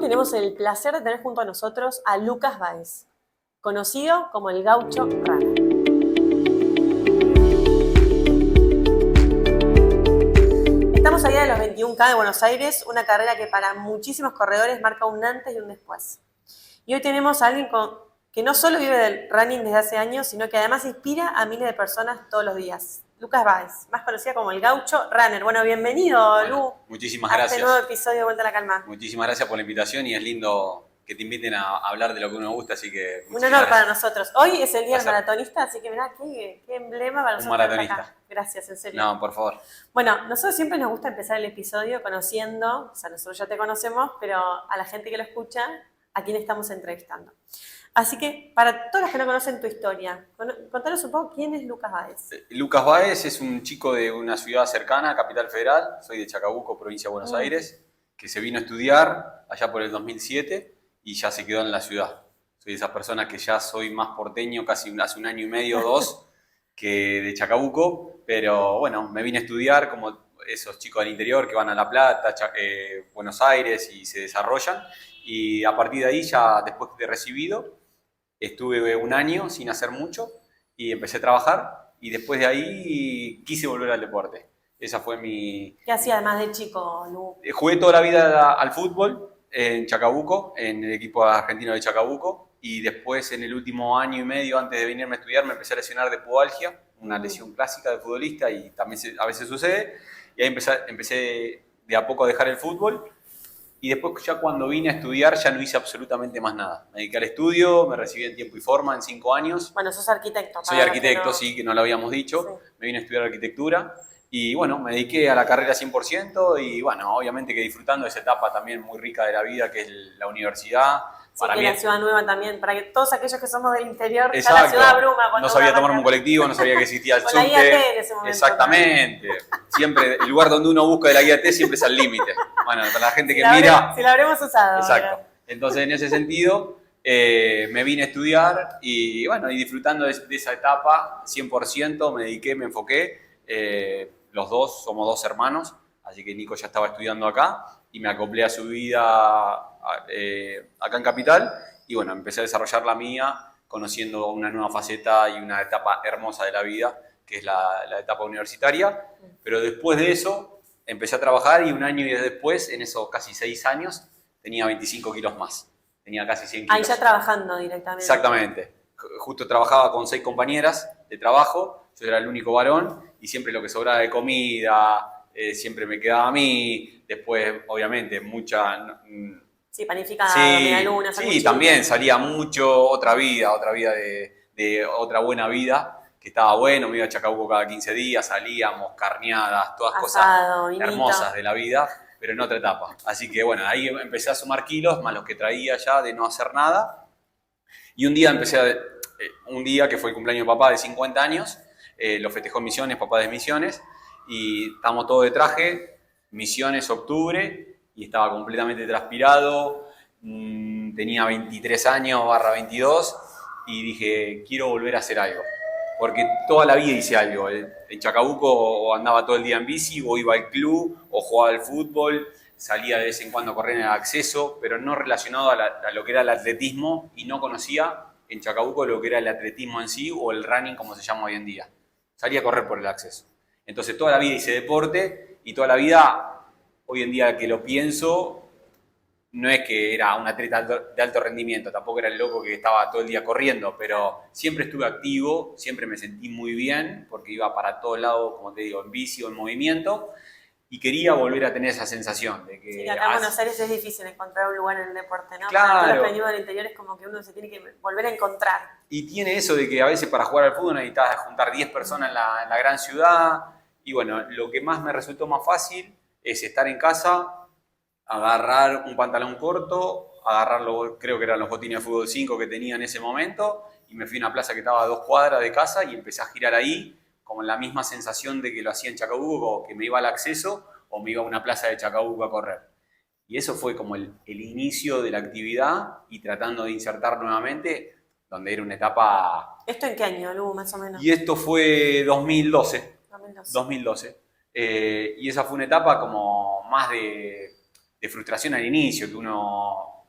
tenemos el placer de tener junto a nosotros a Lucas Báez, conocido como el Gaucho Runner. Estamos allá de los 21K de Buenos Aires, una carrera que para muchísimos corredores marca un antes y un después. Y hoy tenemos a alguien que no solo vive del running desde hace años, sino que además inspira a miles de personas todos los días. Lucas Báez, más conocida como el Gaucho Runner. Bueno, bienvenido, Lu. Muchísimas a gracias. este nuevo episodio de Vuelta a la Calma. Muchísimas gracias por la invitación y es lindo que te inviten a hablar de lo que uno gusta, así que... Un honor para nosotros. Hoy es el día del maratonista, así que mirá, qué emblema para nosotros. Un maratonista. Acá. Gracias, en serio. No, por favor. Bueno, nosotros siempre nos gusta empezar el episodio conociendo, o sea, nosotros ya te conocemos, pero a la gente que lo escucha, a quién estamos entrevistando. Así que, para todos los que no conocen tu historia, contanos un poco quién es Lucas Báez. Lucas Báez es un chico de una ciudad cercana, Capital Federal. Soy de Chacabuco, provincia de Buenos Aires, que se vino a estudiar allá por el 2007 y ya se quedó en la ciudad. Soy de esas personas que ya soy más porteño, casi hace un año y medio o dos, que de Chacabuco. Pero bueno, me vine a estudiar como esos chicos del interior que van a La Plata, Buenos Aires y se desarrollan. Y a partir de ahí, ya después de recibido, estuve un año sin hacer mucho y empecé a trabajar y después de ahí quise volver al deporte. Esa fue mi... ¿Qué hacía además de chico, Lu? Jugué toda la vida al fútbol en Chacabuco, en el equipo argentino de Chacabuco, y después en el último año y medio antes de venirme a estudiar me empecé a lesionar de pubalgia, una lesión clásica de futbolista y también a veces sucede, y ahí empecé de a poco a dejar el fútbol. Y después ya cuando vine a estudiar ya no hice absolutamente más nada. Me dediqué al estudio, me recibí en tiempo y forma en 5 años. Bueno, sos arquitecto. Soy arquitecto, sí, que no lo habíamos dicho. Sí. Me vine a estudiar arquitectura y bueno, me dediqué a la carrera 100% y bueno, obviamente que disfrutando de esa etapa también muy rica de la vida que es la universidad. Sí, para que mí, la ciudad nueva también, para que todos aquellos que somos del interior, exacto, ya la ciudad abruma. No sabía tomar un colectivo, no sabía que existía el subte. La guía T en ese momento. Exactamente. Siempre, el lugar donde uno busca de la guía T siempre es al límite. Bueno, para la gente que mira... Si la habremos usado. Exacto. ¿Verdad? Entonces, en ese sentido, me vine a estudiar y bueno, y disfrutando de esa etapa 100%, me dediqué, me enfoqué. Los dos, somos 2 hermanos, así que Nico ya estaba estudiando acá y me acoplé a su vida acá en Capital y bueno, empecé a desarrollar la mía conociendo una nueva faceta y una etapa hermosa de la vida que es la etapa universitaria, pero después de eso empecé a trabajar y un año y después, en esos casi 6 años, tenía 25 kilos más, tenía casi 100 kilos. Ahí ya trabajando directamente. Exactamente, justo trabajaba con 6 compañeras de trabajo, yo era el único varón y siempre lo que sobraba de comida, siempre me quedaba a mí, después obviamente mucha... Sí, panificada, sí, medialunas. Sí, también salía mucho, otra vida de otra buena vida, que estaba bueno, me iba a Chacabuco cada 15 días, salíamos, carneadas, todas asado, cosas hermosas de la vida, pero en otra etapa. Así que bueno, ahí empecé a sumar kilos, más los que traía ya de no hacer nada, y un día un día que fue el cumpleaños de papá de 50 años, lo festejó en Misiones, papá de Misiones, y estábamos todos de traje, Misiones, octubre, y estaba completamente transpirado, tenía 23 años, /22, y dije, quiero volver a hacer algo. Porque toda la vida hice algo. En Chacabuco o andaba todo el día en bici, o iba al club, o jugaba al fútbol, salía de vez en cuando a correr en el acceso, pero no relacionado a lo que era el atletismo, y no conocía en Chacabuco lo que era el atletismo en sí, o el running como se llama hoy en día. Salía a correr por el acceso. Entonces toda la vida hice deporte, y toda la vida... Hoy en día que lo pienso, no es que era un atleta de alto rendimiento, tampoco era el loco que estaba todo el día corriendo, pero siempre estuve activo, siempre me sentí muy bien, porque iba para todos lados, como te digo, en bici o en movimiento, y quería volver a tener esa sensación de que... Sí, acá en Buenos Aires es difícil encontrar un lugar en el deporte, ¿no? Claro. Para los que venimos del interior es como que uno se tiene que volver a encontrar. Y tiene eso de que a veces para jugar al fútbol necesitas juntar 10 personas en la gran ciudad, y bueno, lo que más me resultó más fácil es estar en casa, agarrar un pantalón corto, creo que eran los botines de fútbol 5 que tenía en ese momento, y me fui a una plaza que estaba a 2 cuadras de casa y empecé a girar ahí, como la misma sensación de que lo hacía en Chacabuco, que me iba al acceso o me iba a una plaza de Chacabuco a correr. Y eso fue como el inicio de la actividad y tratando de insertar nuevamente, donde era una etapa... ¿Esto en qué año, Lu, más o menos? Y esto fue 2012. 2012. 2012. Y esa fue una etapa como más de frustración al inicio, que uno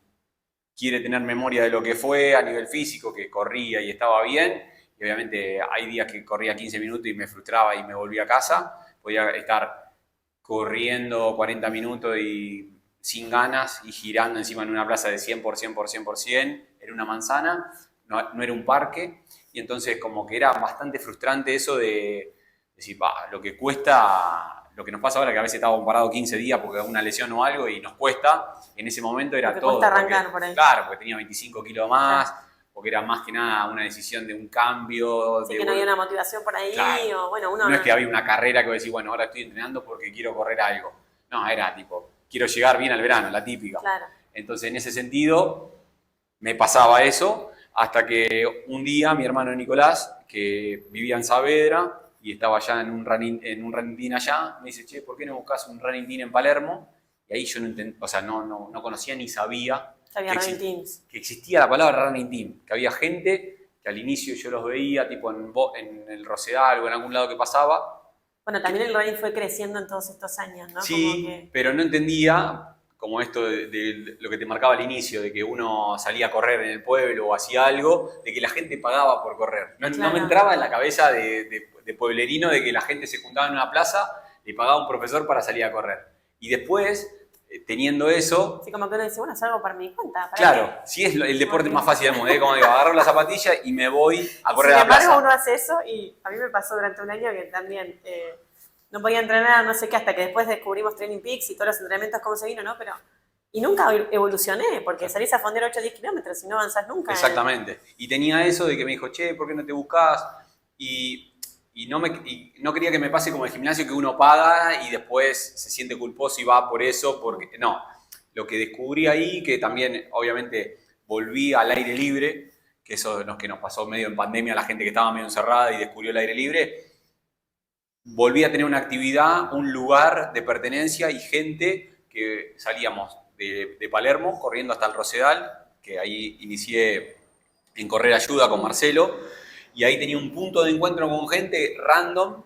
quiere tener memoria de lo que fue a nivel físico, que corría y estaba bien. Y obviamente hay días que corría 15 minutos y me frustraba y me volví a casa. Podía estar corriendo 40 minutos y sin ganas y girando encima en una plaza de 100%, por 100%, era una manzana, no era un parque. Y entonces como que era bastante frustrante eso de decir, lo que cuesta, lo que nos pasa ahora, que a veces estábamos parados 15 días porque una lesión o algo y nos cuesta, en ese momento era todo. Cuesta arrancar por ahí. Claro, porque tenía 25 kilos más, porque era más que nada una decisión de un cambio. Sí, que no había una motivación por ahí, claro. o bueno, uno... No es que había una carrera que vos decís, bueno, ahora estoy entrenando porque quiero correr algo. No, era tipo, quiero llegar bien al verano, la típica. Claro. Entonces, en ese sentido, me pasaba eso, hasta que un día mi hermano Nicolás, que vivía en Saavedra y estaba allá en un running team allá, me dice, che, ¿por qué no buscas un running team en Palermo? Y ahí yo no entendía, o sea, no conocía ni sabía que existía la palabra running team, que había gente que al inicio yo los veía, tipo en el Rosedal o en algún lado que pasaba. Bueno, también el running fue creciendo en todos estos años, ¿no? Sí, pero no entendía como esto de lo que te marcaba al inicio, de que uno salía a correr en el pueblo o hacía algo, de que la gente pagaba por correr. No me entraba en la cabeza de pueblerino de que la gente se juntaba en una plaza, le pagaba a un profesor para salir a correr. Y después, teniendo eso... Sí, como que uno dice, bueno, salgo por mi cuenta. Claro, sí es el deporte más fácil del mundo. Como digo, agarro la zapatilla y me voy a correr a la plaza. Sin embargo, uno hace eso y a mí me pasó durante un año que también... no podía entrenar, no sé qué, hasta que después descubrimos Training Peaks y todos los entrenamientos, cómo se vino, ¿no? Pero, y nunca evolucioné, porque salís a fondear 8 o 10 kilómetros y no avanzás nunca. Exactamente. Y tenía eso de que me dijo, che, ¿por qué no te buscás? Y no quería que me pase como el gimnasio, que uno paga y después se siente culposo y va por eso, porque no. Lo que descubrí ahí, que también obviamente volví al aire libre, que eso es lo que nos pasó medio en pandemia, la gente que estaba medio encerrada y descubrió el aire libre, volví a tener una actividad, un lugar de pertenencia y gente que salíamos de Palermo corriendo hasta el Rosedal, que ahí inicié en Correr Ayuda con Marcelo, y ahí tenía un punto de encuentro con gente random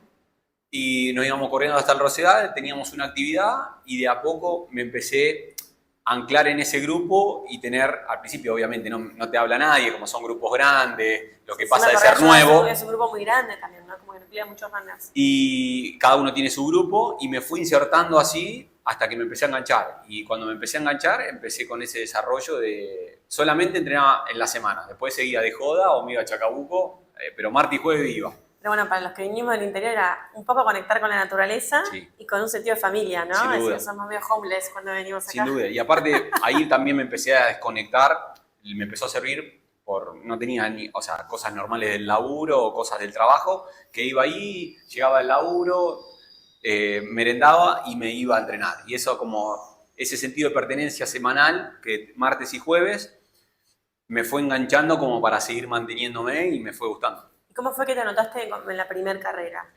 y nos íbamos corriendo hasta el Rosedal, teníamos una actividad y de a poco me empecé a anclar en ese grupo y tener, al principio obviamente no te habla nadie, como son grupos grandes, lo que pasa de ser nuevo. Es un grupo muy grande también, ¿no? Como que no tiene muchos runners. Y cada uno tiene su grupo y me fui insertando así hasta que me empecé a enganchar. Y cuando me empecé a enganchar, empecé con ese desarrollo de solamente entrenaba en la semana. Después seguía de joda o me iba a Chacabuco, pero martes y jueves iba. Pero bueno, para los que vinimos del interior era un poco conectar con la naturaleza y con un sentido de familia, ¿no? Sin duda. Somos medio homeless cuando venimos acá. Sin duda. Y aparte, ahí también me empecé a desconectar y me empezó a servir no tenía ni, o sea, cosas normales del laburo o cosas del trabajo, que iba ahí, llegaba al laburo, merendaba y me iba a entrenar. Y eso como ese sentido de pertenencia semanal, que martes y jueves, me fue enganchando como para seguir manteniéndome y me fue gustando. ¿Y cómo fue que te anotaste en la primera carrera?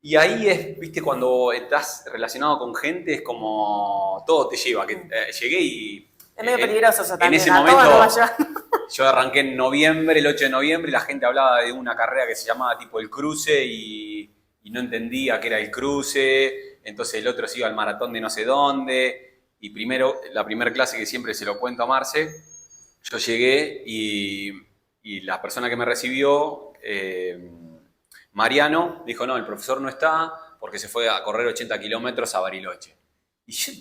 Y ahí es, viste, cuando estás relacionado con gente, es como todo te lleva. Que, llegué y... Es medio peligroso eso también. En ese momento, yo arranqué en noviembre, el 8 de noviembre, y la gente hablaba de una carrera que se llamaba tipo el cruce y no entendía qué era el cruce. Entonces el otro se iba al maratón de no sé dónde. Y primero, la primera clase que siempre se lo cuento a Marce, yo llegué y la persona que me recibió, Mariano, dijo, no, el profesor no está porque se fue a correr 80 kilómetros a Bariloche. Y yo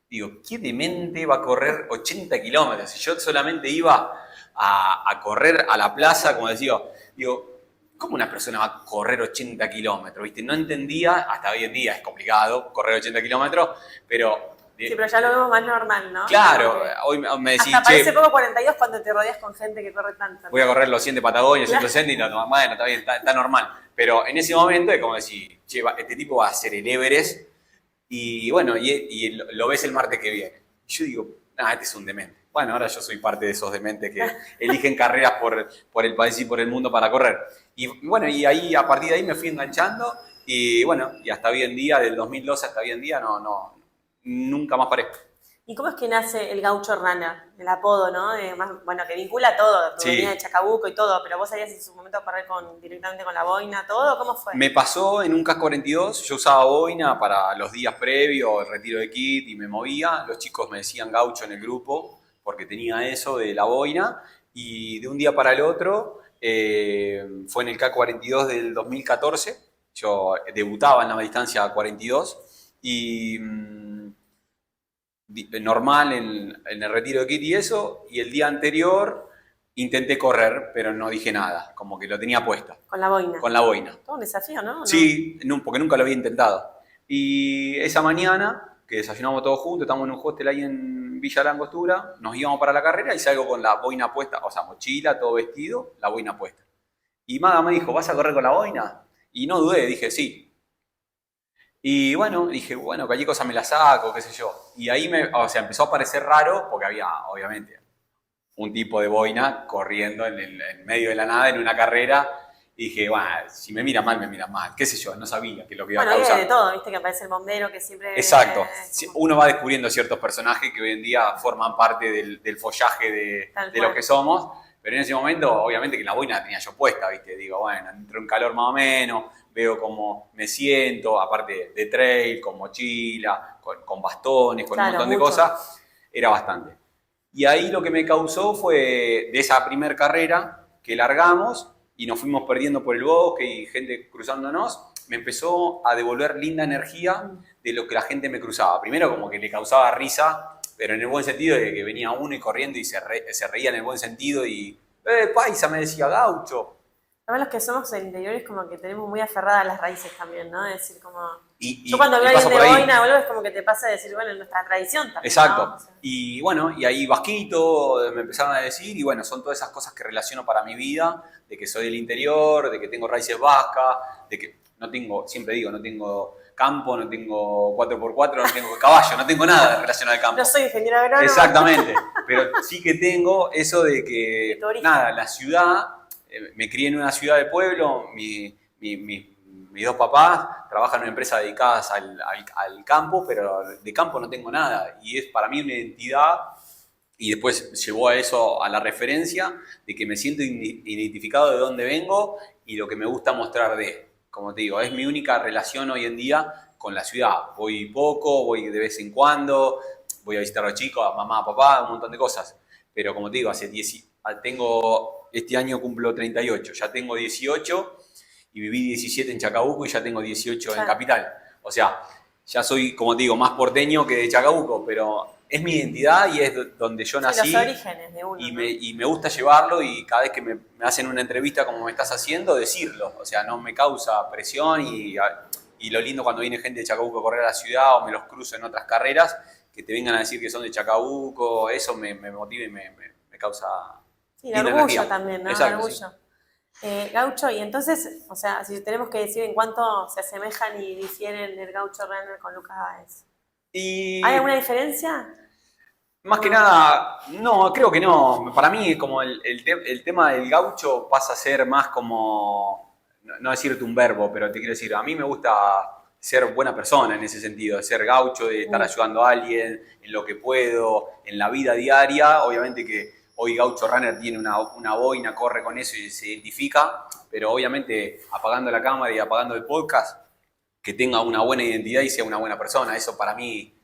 digo, ¿qué demente va a correr 80 kilómetros? Si yo solamente iba a correr a la plaza, como decía, digo, ¿cómo una persona va a correr 80 kilómetros? ¿Viste? No entendía, hasta hoy en día es complicado correr 80 kilómetros, pero... Sí, pero ya lo vemos más normal, ¿no? Claro, hoy me decís, hasta parece poco 42 cuando te rodeas con gente que corre tanto, ¿no? Voy a correr los 100 de Patagonia, 160 y no, bueno, está bien, está normal. Pero en ese momento es como decir, che, este tipo va a hacer el Everest y bueno, y lo ves el martes que viene. Y yo digo, este es un demente. Bueno, ahora yo soy parte de esos dementes que eligen carreras por el país y por el mundo para correr. Y bueno, y ahí a partir de ahí me fui enganchando y bueno, y hasta hoy en día, del 2012 hasta hoy en día, nunca más paré. ¿Y cómo es que nace el Gaucho Runner? El apodo, ¿no? Bueno, que vincula todo, tu venida de Chacabuco y todo, pero vos salías en su momento a correr directamente con la boina, ¿todo? ¿Cómo fue? Me pasó en un CAS 42, yo usaba boina para los días previos, el retiro de kit y me movía. Los chicos me decían Gaucho en el grupo, porque tenía eso de la boina, y de un día para el otro, fue en el K42 del 2014, yo debutaba en la distancia 42, y normal en el retiro de kit y eso, y el día anterior intenté correr, pero no dije nada, como que lo tenía puesto. Con la boina. Con la boina. Todo un desafío, ¿no? Sí, porque nunca lo había intentado. Y esa mañana, que desayunamos todos juntos, estábamos en un hostel ahí en Villa La Angostura, nos íbamos para la carrera y salgo con la boina puesta, o sea, mochila, todo vestido, la boina puesta. Y Maga me dijo, ¿vas a correr con la boina? Y no dudé, dije, sí. Y bueno, dije, bueno, cualquier cosa me la saco, qué sé yo. Y ahí empezó a parecer raro, porque había, obviamente, un tipo de boina corriendo en medio de la nada en una carrera. Y dije, bueno, si me mira mal, me mira mal. Qué sé yo, no sabía que lo que iba a causar. Bueno, de todo, viste que aparece el bombero que siempre... Exacto. Como... Uno va descubriendo ciertos personajes que hoy en día forman parte del follaje de lo que somos. Pero en ese momento, obviamente que la boina la tenía yo puesta, ¿viste? Digo, bueno, entró en calor más o menos, veo cómo me siento, aparte de trail, con mochila, con bastones, con un montón de cosas, era bastante. Y ahí lo que me causó fue, de esa primer carrera que largamos y nos fuimos perdiendo por el bosque y gente cruzándonos, me empezó a devolver linda energía de lo que la gente me cruzaba. Primero como que le causaba risa, pero en el buen sentido de que venía uno y corriendo y se reía en el buen sentido y paisa, me decía, gaucho. Además los que somos del interior es como que tenemos muy aferradas las raíces también, ¿no? Es decir, como... Yo cuando veo a alguien de boina, boludo, es como que te pasa a decir, bueno, nuestra tradición también. Exacto. ¿No? O sea, y bueno, y ahí vasquito me empezaron a decir, y bueno, son todas esas cosas que relaciono para mi vida, de que soy del interior, de que tengo raíces vascas, de que no tengo, siempre digo, no tengo campo, no tengo 4x4, no tengo caballo, no tengo nada relacionado al campo. No soy ingeniero agrónomo. Exactamente, pero sí que tengo eso de que, nada, la ciudad, me crié en una ciudad de pueblo, mis dos papás trabajan en una empresa dedicada al campo, pero de campo no tengo nada, y es para mí una identidad, y después llevó a eso, a la referencia de que me siento identificado de dónde vengo y lo que me gusta mostrar de. Como te digo, es mi única relación hoy en día con la ciudad. Voy poco, voy de vez en cuando, voy a visitar a los chicos, a mamá, a papá, un montón de cosas. Pero como te digo, este año cumplo 38, ya tengo 18 y viví 17 en Chacabuco y ya tengo 18 en Capital. O sea, ya soy, como te digo, más porteño que de Chacabuco, pero es mi identidad y es donde yo nací. Los orígenes de uno. Y me gusta llevarlo y cada vez que me hacen una entrevista como me estás haciendo, decirlo. O sea, no me causa presión y lo lindo cuando viene gente de Chacabuco a correr a la ciudad o me los cruzo en otras carreras, que te vengan a decir que son de Chacabuco, eso me motiva y me causa... Sí, el orgullo energía. También, ¿no? Exacto, el orgullo. Sí. Gaucho, y entonces, o sea, si tenemos que decir en cuánto se asemejan y difieren el Gaucho Runner con Lucas Báez. ¿Hay alguna diferencia? Más que nada, no, creo que no. Para mí, como el tema del gaucho pasa a ser más como, no decirte un verbo, pero te quiero decir, a mí me gusta ser buena persona en ese sentido, de ser gaucho, de estar ayudando a alguien en lo que puedo, en la vida diaria. Obviamente que hoy Gaucho Runner tiene una boina, corre con eso y se identifica, pero obviamente apagando la cámara y apagando el podcast, que tenga una buena identidad y sea una buena persona. Eso para mí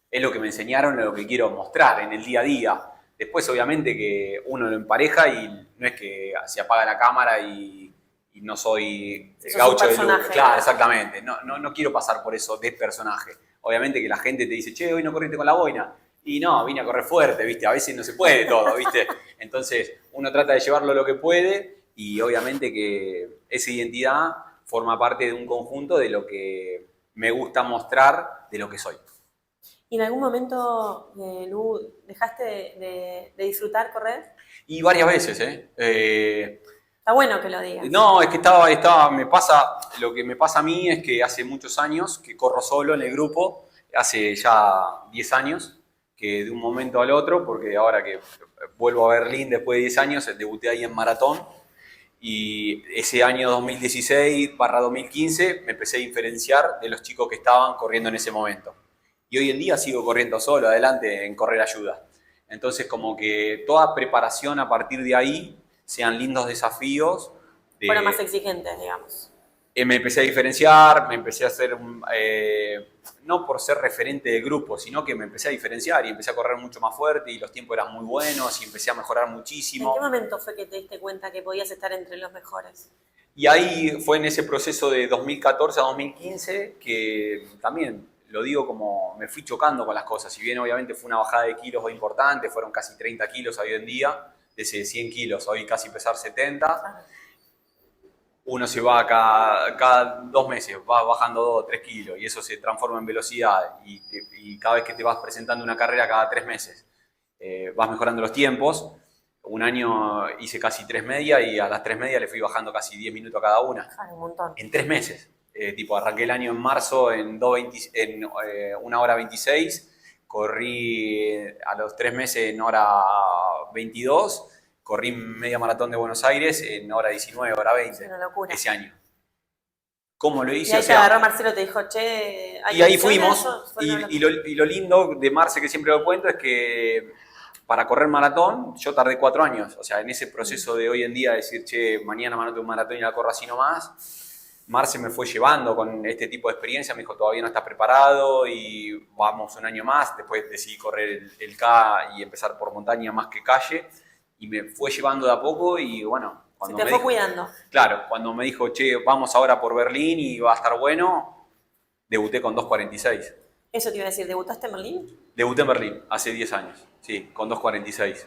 es lo que me enseñaron, es lo que quiero mostrar en el día a día. Después, obviamente, que uno lo empareja y no es que se apaga la cámara y no soy el gaucho del look. Claro, exactamente. No quiero pasar por eso de personaje. Obviamente que la gente te dice, che, hoy no corriste con la boina. Y no, vine a correr fuerte, ¿viste? A veces no se puede todo, ¿viste? Entonces, uno trata de llevarlo lo que puede y obviamente que esa identidad forma parte de un conjunto de lo que me gusta mostrar de lo que soy. ¿Y en algún momento, Lu, dejaste de disfrutar correr? Y varias veces, ¿eh? Está bueno que lo digas. No, es que lo que me pasa a mí es que hace muchos años que corro solo en el grupo, hace ya 10 años, que de un momento al otro, porque ahora que vuelvo a Berlín después de 10 años, debuté ahí en maratón, y ese año 2016/2015 me empecé a diferenciar de los chicos que estaban corriendo en ese momento. Y hoy en día sigo corriendo solo, adelante, en correr ayuda. Entonces, como que toda preparación a partir de ahí sean lindos desafíos. Fueron más exigentes, digamos. Me empecé a diferenciar, me empecé a hacer, no por ser referente del grupo, sino que me empecé a diferenciar y empecé a correr mucho más fuerte y los tiempos eran muy buenos y empecé a mejorar muchísimo. ¿En qué momento fue que te diste cuenta que podías estar entre los mejores? Y ahí fue en ese proceso de 2014 a 2015 que también, lo digo como me fui chocando con las cosas. Si bien obviamente fue una bajada de kilos importante, fueron casi 30 kilos hoy en día, desde 100 kilos, hoy casi pesar 70. Uno se va cada 2 meses, va bajando 2 o 3 kilos y eso se transforma en velocidad y cada vez que te vas presentando una carrera cada 3 meses vas mejorando los tiempos. Un año hice casi 3 medias y a las 3 medias le fui bajando casi 10 minutos a cada una. Un montón. En 3 meses. Tipo, arranqué el año en marzo en 1 hora 26, corrí a los 3 meses en hora 22, corrí media maratón de Buenos Aires en hora 19, hora 20. Es una locura. Ese año. ¿Cómo lo hice? Y ahí te agarró Marcelo, te dijo, che, y ahí fuimos. Y lo lindo de Marce, que siempre lo cuento, es que para correr maratón yo tardé 4 años. O sea, en ese proceso de hoy en día decir, che, mañana me anoto un maratón y la corro así nomás. Marce me fue llevando con este tipo de experiencia, me dijo, todavía no estás preparado y vamos un año más. Después decidí correr el K y empezar por montaña más que calle. Y me fue llevando de a poco y bueno... Se te fue cuidando. Claro, cuando me dijo, che, vamos ahora por Berlín y va a estar bueno, debuté con 2.46. Eso te iba a decir, ¿debutaste en Berlín? Debuté en Berlín, hace 10 años, sí, con 2.46.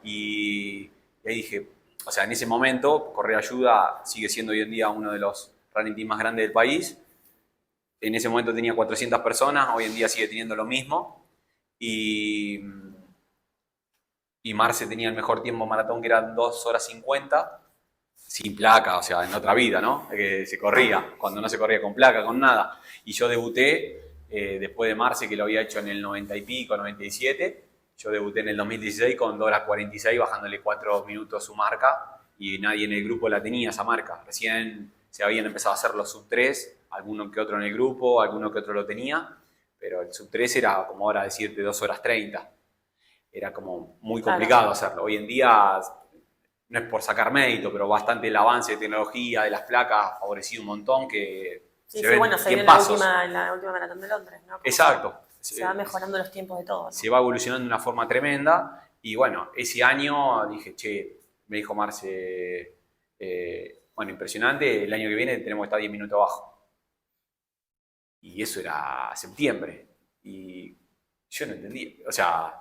Y ahí dije, o sea, en ese momento, Correr Ayuda sigue siendo hoy en día uno de los running teams más grandes del país. En ese momento tenía 400 personas, hoy en día sigue teniendo lo mismo. Y Marce tenía el mejor tiempo maratón, que eran 2 horas 50. Sin placa, o sea, en otra vida, ¿no? Que se corría, cuando no se corría con placa, con nada. Y yo debuté después de Marce, que lo había hecho en el 90 y pico, 97. Yo debuté en el 2016 con 2 horas 46, bajándole 4 minutos su marca, y nadie en el grupo la tenía, esa marca. Recién se habían empezado a hacer los sub 3, alguno que otro en el grupo, alguno que otro lo tenía, pero el sub 3 era como ahora decirte 2 horas 30. Era como muy complicado hacerlo. Hoy en día... No es por sacar mérito, pero bastante el avance de tecnología, de las placas, ha favorecido un montón que sí, bueno, se vio en la última maratón de Londres, ¿no? Exacto. Se va mejorando los tiempos de todo, ¿no? Se va evolucionando de una forma tremenda y bueno, ese año dije, che, me dijo Marce, bueno, impresionante, el año que viene tenemos que estar 10 minutos abajo. Y eso era septiembre y yo no entendí, o sea,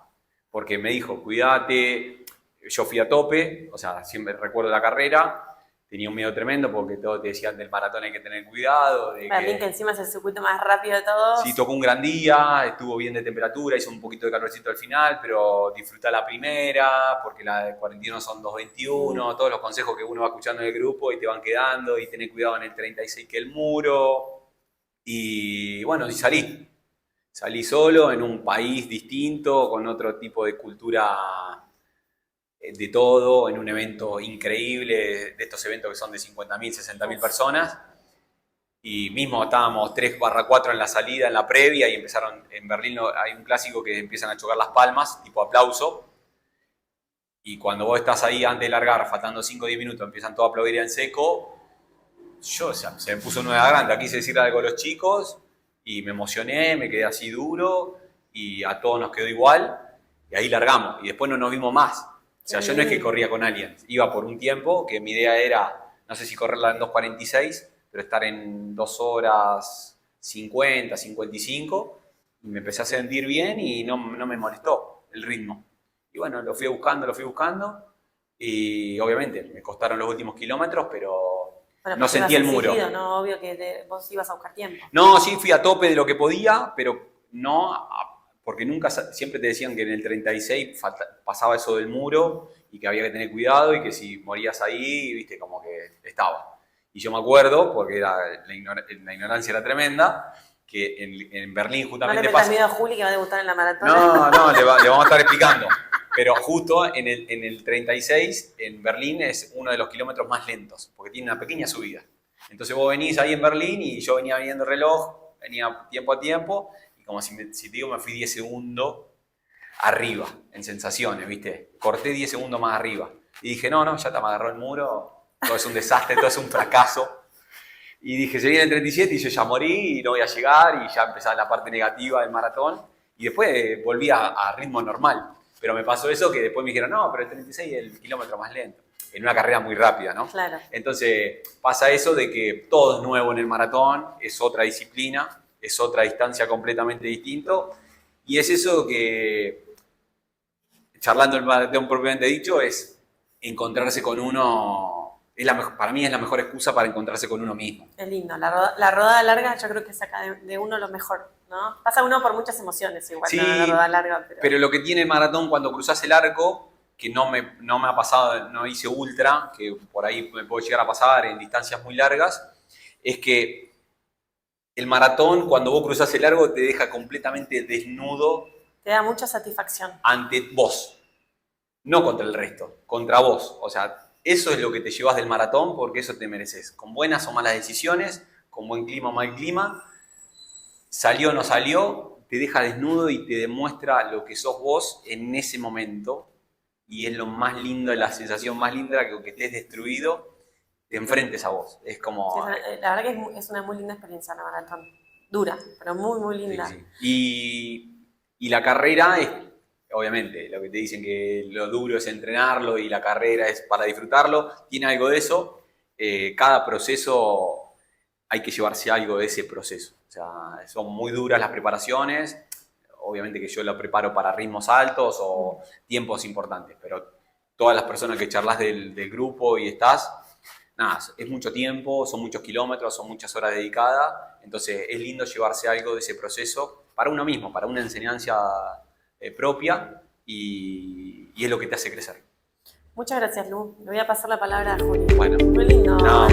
porque me dijo, cuídate. Yo fui a tope, o sea, siempre recuerdo la carrera, tenía un miedo tremendo porque todos te decían del maratón hay que tener cuidado. Berlín, que encima es el circuito más rápido de todos. Sí, tocó un gran día, estuvo bien de temperatura, hizo un poquito de calorcito al final, pero disfruta la primera, porque la de 41 son 2.21, todos los consejos que uno va escuchando en el grupo y te van quedando, y tener cuidado en el 36 que el muro. Y bueno, y salí solo en un país distinto, con otro tipo de cultura de todo, en un evento increíble, de estos eventos que son de 50.000, 60.000 personas. Y mismo estábamos 3/4 en la salida, en la previa, y empezaron, en Berlín hay un clásico que empiezan a chocar las palmas, tipo aplauso. Y cuando vos estás ahí antes de largar, faltando 5 o 10 minutos, empiezan todos a aplaudir en seco. Yo, o sea, se me puso una garganta, quise decir algo a los chicos, y me emocioné, me quedé así duro, y a todos nos quedó igual, y ahí largamos, y después no nos vimos más. O sea, yo no es que corría con alguien, iba por un tiempo que mi idea era, no sé si correrla en 2.46, pero estar en 2 horas 50, 55, y me empecé a sentir bien y no me molestó el ritmo. Y bueno, lo fui buscando, y obviamente me costaron los últimos kilómetros, pero bueno, no sentí el muro. ¿No? Obvio que vos ibas a buscar tiempo. No, sí, fui a tope de lo que podía, pero no... Porque nunca, siempre te decían que en el 36 pasaba eso del muro y que había que tener cuidado y que si morías ahí, viste, como que estaba. Y yo me acuerdo, porque la ignorancia era tremenda, que en Berlín justamente pasa... No le metas miedo a Juli que va a debutar en la maratón. No, le vamos a estar explicando. Pero justo en el 36, en Berlín es uno de los kilómetros más lentos, porque tiene una pequeña subida. Entonces vos venís ahí en Berlín y yo venía viendo el reloj, venía tiempo a tiempo, como si te digo, me fui 10 segundos arriba, en sensaciones, ¿viste? Corté 10 segundos más arriba. Y dije, no, ya te me agarró el muro, todo es un desastre, todo es un fracaso. Y dije, se viene el 37 y yo ya morí y no voy a llegar y ya empezaba la parte negativa del maratón. Y después volví a ritmo normal. Pero me pasó eso que después me dijeron, no, pero el 36 es el kilómetro más lento. En una carrera muy rápida, ¿no? Claro. Entonces pasa eso de que todo es nuevo en el maratón, es otra disciplina, es otra distancia completamente distinto. Y es eso que, charlando el maratón propiamente dicho, es encontrarse con uno. Para mí es la mejor excusa para encontrarse con uno mismo. Es lindo. La rodada larga yo creo que saca de uno lo mejor, ¿no? Pasa uno por muchas emociones igual, Sí, ¿no? La rodada larga. Pero lo que tiene el maratón cuando cruzas el arco, que no me ha pasado, no hice ultra, que por ahí me puedo llegar a pasar en distancias muy largas, es que el maratón, cuando vos cruzás el arco, te deja completamente desnudo. Te da mucha satisfacción. Ante vos, no contra el resto, contra vos. O sea, eso es lo que te llevas del maratón porque eso te mereces. Con buenas o malas decisiones, con buen clima o mal clima, salió o no salió, te deja desnudo y te demuestra lo que sos vos en ese momento. Y es lo más lindo, la sensación más linda que estés destruido, te enfrentes a vos. Es como... Sí, la verdad que es una muy linda experiencia la maratón. Dura, pero muy, muy linda. Sí, sí. Y la carrera es, obviamente, lo que te dicen que lo duro es entrenarlo y la carrera es para disfrutarlo, tiene algo de eso. Cada proceso hay que llevarse algo de ese proceso. O sea, son muy duras las preparaciones. Obviamente que yo lo preparo para ritmos altos o tiempos importantes, pero todas las personas que charlas del grupo y estás, nada, es mucho tiempo, son muchos kilómetros, son muchas horas dedicadas, entonces es lindo llevarse algo de ese proceso para uno mismo, para una enseñanza propia y es lo que te hace crecer. Muchas gracias, Lu. Le voy a pasar la palabra a Juli. Bueno. Muy lindo. No,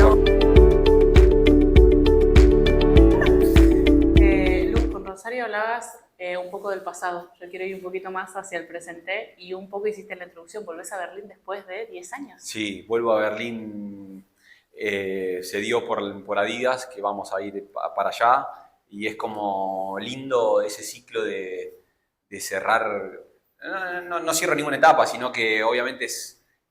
Lu, con Rosario hablabas un poco del pasado. Yo quiero ir un poquito más hacia el presente y un poco hiciste la introducción. ¿Volvés a Berlín después de 10 años? Sí, vuelvo a Berlín. Se dio por Adidas que vamos a ir para allá y es como lindo ese ciclo de cerrar, no cierro ninguna etapa, sino que obviamente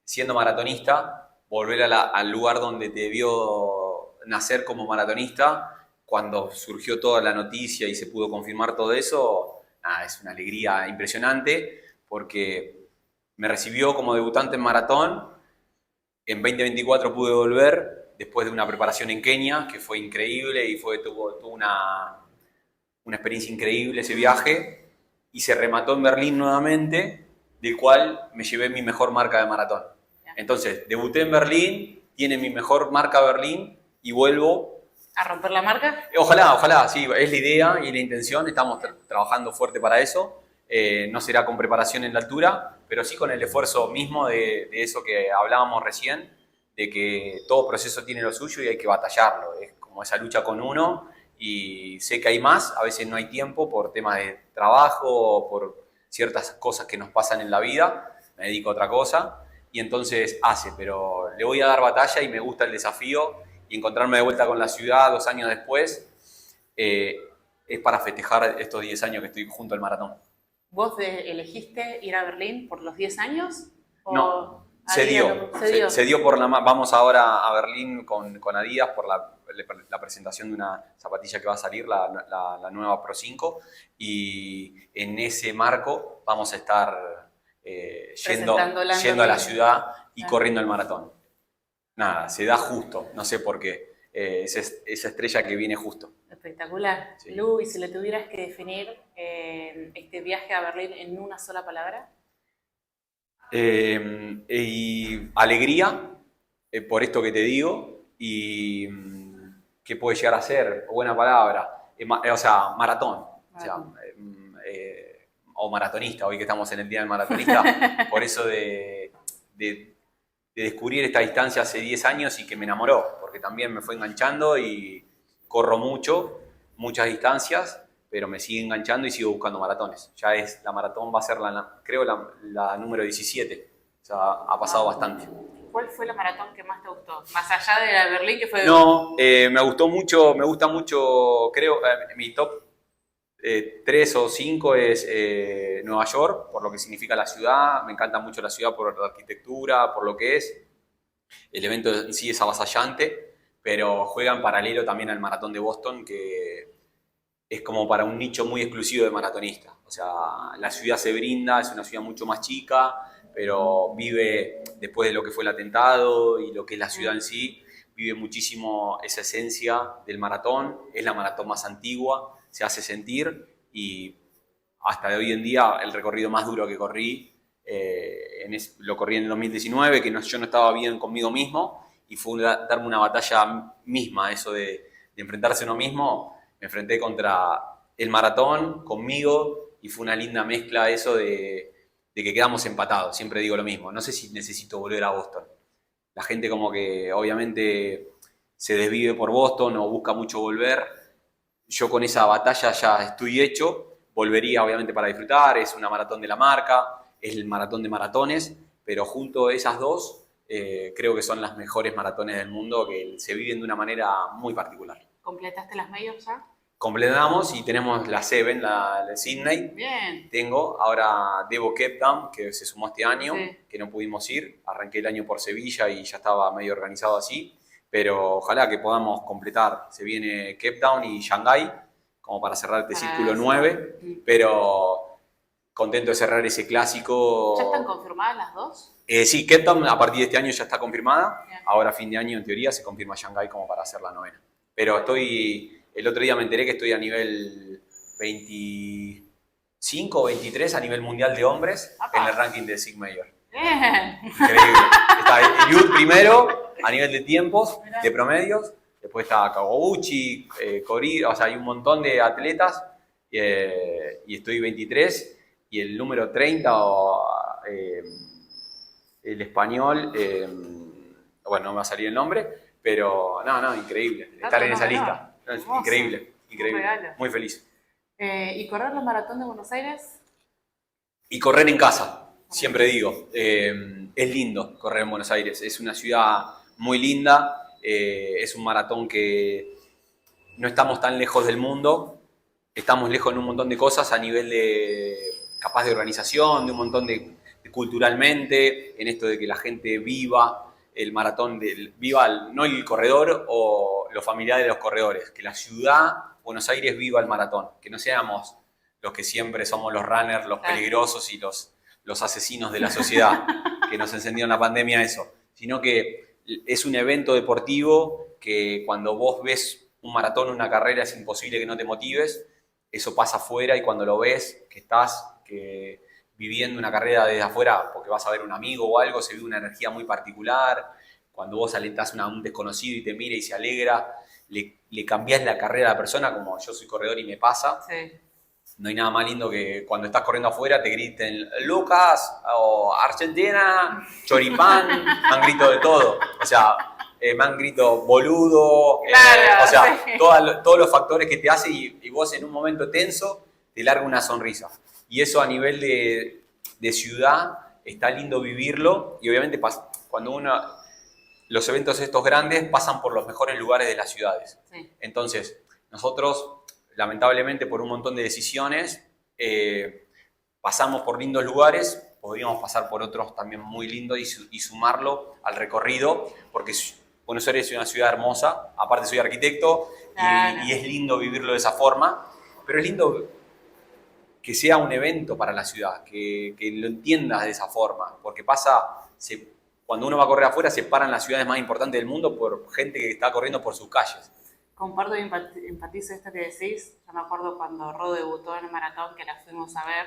siendo maratonista, volver al lugar donde te vio nacer como maratonista, cuando surgió toda la noticia y se pudo confirmar todo eso, es una alegría impresionante porque me recibió como debutante en maratón. En 2024 pude volver después de una preparación en Kenia, que fue increíble y tuvo una experiencia increíble ese viaje. Y se remató en Berlín nuevamente, del cual me llevé mi mejor marca de maratón. Entonces, debuté en Berlín, tiene mi mejor marca Berlín y vuelvo... ¿A romper la marca? Ojalá, sí, es la idea y la intención, estamos trabajando fuerte para eso. No será con preparación en la altura, pero sí con el esfuerzo mismo de eso que hablábamos recién, de que todo proceso tiene lo suyo y hay que batallarlo. Es como esa lucha con uno y sé que hay más, a veces no hay tiempo por temas de trabajo, por ciertas cosas que nos pasan en la vida, me dedico a otra cosa y entonces pero le voy a dar batalla y me gusta el desafío y encontrarme de vuelta con la ciudad 2 años después es para festejar estos 10 años que estoy junto al maratón. ¿Vos elegiste ir a Berlín por los 10 años? ¿O no, se dio por vamos ahora a Berlín con Adidas por la presentación de una zapatilla que va a salir, la nueva Pro 5, y en ese marco vamos a estar yendo a la ciudad y corriendo el maratón. Nada, se da justo, no sé por qué, esa estrella que viene justo. Espectacular. Sí. Lu, y si le tuvieras que definir este viaje a Berlín en una sola palabra. Y alegría, por esto que te digo, y qué puede llegar a ser, buena palabra, o sea, maratón. O maratonista, hoy que estamos en el Día del Maratonista, por eso de descubrir esta distancia hace 10 años y que me enamoró, porque también me fue enganchando y corro muchas distancias, pero me sigue enganchando y sigo buscando maratones. La maratón va a ser creo la número 17, o sea, ha pasado bastante. ¿Cuál fue la maratón que más te gustó? Más allá de la de Berlín, que fue... No, me gusta mucho, creo, mi top 3 o 5 es Nueva York, por lo que significa la ciudad. Me encanta mucho la ciudad por la arquitectura, por lo que es. El evento en sí es avasallante, pero juega en paralelo también al maratón de Boston, que es como para un nicho muy exclusivo de maratonistas. O sea, la ciudad se brinda, es una ciudad mucho más chica, pero vive, después de lo que fue el atentado y lo que es la ciudad en sí, vive muchísimo esa esencia del maratón. Es la maratón más antigua, se hace sentir, y hasta de hoy en día el recorrido más duro que corrí, lo corrí en el 2019, que yo no estaba bien conmigo mismo, y fue darme una batalla misma, eso de enfrentarse a uno mismo. Me enfrenté contra el maratón, conmigo, y fue una linda mezcla eso de que quedamos empatados. Siempre digo lo mismo, no sé si necesito volver a Boston. La gente como que obviamente se desvive por Boston o busca mucho volver. Yo con esa batalla ya estoy hecho, volvería obviamente para disfrutar, es una maratón de la marca, es el maratón de maratones, pero junto a esas dos creo que son las mejores maratones del mundo, que se viven de una manera muy particular. ¿Completaste las majors ya? Completamos y tenemos la Seven, la de Sydney. Bien. Tengo, ahora debo Cape Town, que se sumó este año, Sí. que no pudimos ir. Arranqué el año por Sevilla y ya estaba medio organizado así. Pero ojalá que podamos completar. Se viene Cape Town y Shanghái, como para cerrar este círculo eso. 9. Pero contento de cerrar ese clásico. ¿Ya están confirmadas las dos? Sí, Cape Town a partir de este año ya está confirmada. Bien. Ahora, a fin de año, en teoría, se confirma Shanghái como para hacer la 9ª. Pero el otro día me enteré que estoy a nivel 25 o 23 a nivel mundial de hombres en el ranking de Sig Major. Bien. Increíble. Está Eliud primero a nivel de tiempos, de promedios. Después está Kawaguchi, Corrida, o sea, hay un montón de atletas. Y estoy 23. Y el número 30, el español, bueno, no me va a salir el nombre. Pero no, increíble. Estar en esa lista. Hermoso. Increíble. Un regalo. Muy feliz. ¿Y correr la maratón de Buenos Aires? Y correr en casa, siempre digo. Es lindo correr en Buenos Aires. Es una ciudad muy linda. Es un maratón que no estamos tan lejos del mundo. Estamos lejos en un montón de cosas a nivel capaz de organización, de un montón de culturalmente, en esto de que la gente viva el maratón, viva no el corredor o los familiares de los corredores, que la ciudad, Buenos Aires, viva el maratón, que no seamos los que siempre somos los runners, los peligrosos y los asesinos de la sociedad, que nos encendió en la pandemia eso, sino que es un evento deportivo que cuando vos ves un maratón, una carrera, es imposible que no te motives, eso pasa afuera y cuando lo ves, que estás viviendo una carrera desde afuera porque vas a ver un amigo o algo, se vive una energía muy particular. Cuando vos alentás a un desconocido y te mira y se alegra, le cambiás la carrera a la persona, como yo soy corredor y me pasa. Sí. No hay nada más lindo que cuando estás corriendo afuera te griten Lucas o Argentina, Choripán, me han gritado de todo. O sea, me han gritado boludo, Claro, o sea, sí. todos los factores que te hace y vos en un momento tenso te larga una sonrisa. Y eso a nivel de ciudad está lindo vivirlo y obviamente cuando los eventos estos grandes pasan por los mejores lugares de las ciudades. Sí. Entonces, nosotros lamentablemente por un montón de decisiones pasamos por lindos lugares, podríamos pasar por otros también muy lindos y sumarlo al recorrido, porque Buenos Aires es una ciudad hermosa, aparte soy arquitecto Claro. y es lindo vivirlo de esa forma, pero es lindo que sea un evento para la ciudad, que lo entiendas de esa forma, porque cuando uno va a correr afuera se paran las ciudades más importantes del mundo por gente que está corriendo por sus calles. Comparto y empatizo esto que decís. Yo me acuerdo cuando Ro debutó en el maratón, que la fuimos a ver.